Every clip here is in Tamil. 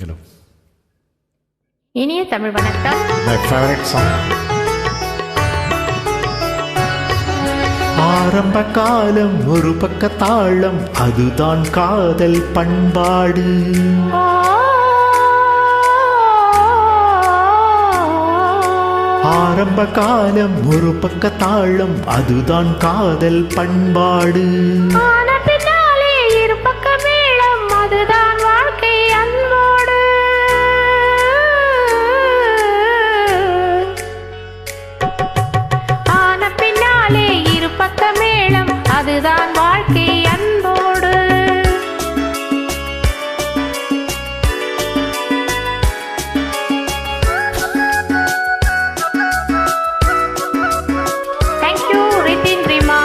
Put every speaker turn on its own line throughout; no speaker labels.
Hello.
இனிய தமிழ் வணக்கம்.
My favorite song. ஆரம்ப காலம் ஒரு பக்க தாளம், அதுதான் காதல் பண்பாடு. ஆரம்ப காலம் ஒரு பக்க தாளம், அதுதான் காதல் பண்பாடு.
அதுதான் வாழ்க்கை அன்போடு. Thank you Rithin Reema.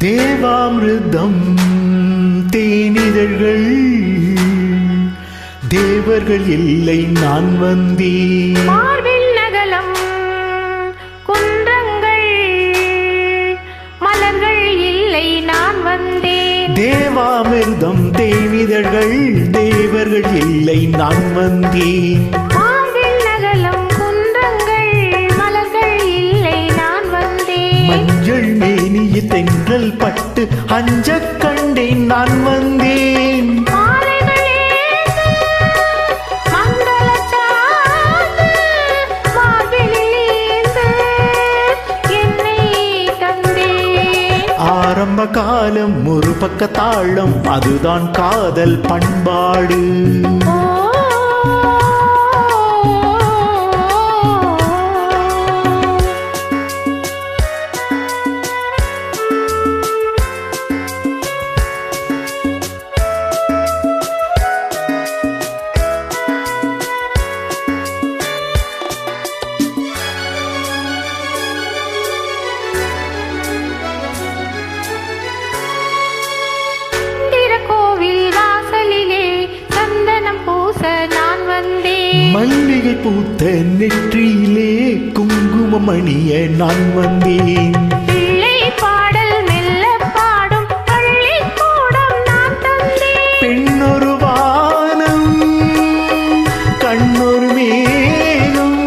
தேவாமிர்தம் தேனிதழ்கள், தேவர்கள் இல்லை நான் வந்தேன்.
மார்பில் நகலம் குன்றங்கள், மலர்கள் இல்லை நான் வந்தேன்.
தேவாமிர்தம் தேனிதழ்கள், தேவர்கள் இல்லை நான் வந்தேன்.
மார்பில் நகலம் குன்றங்கள், மலர்கள் இல்லை நான் வந்தேன்.
மஞ்சள் மேனிய தென்றல் பட்டு அஞ்சக் கண்டேன் நான் வந்தேன். ஆரம்ப காலம் ஒரு பக்க தாளம், அதுதான் காதல் பண்பாடு. மல்லிகை பூத்த நெற்றியிலே குங்குமம் அணிய நான் வந்தேன்.
பிள்ளை பாடல் மெல்ல பாடும் பள்ளிக்கூடம் நான் தந்தேன்.
பெண்ணொரு வானம் கண்ணொரு மேகம்,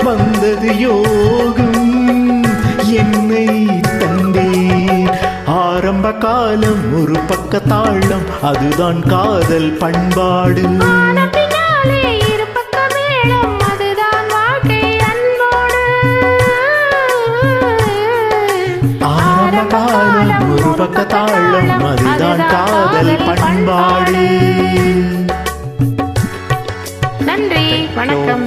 வந்தது யோகம் என்னை தந்தேன். ஆரம்ப காலம் ஒரு பக்க தாளம், அதுதான் காதல் பண்பாடு. காலம் ஒரு பக்க தாளம், அதுதான் காதல் பண்பாடு.
நன்றி, வணக்கம்.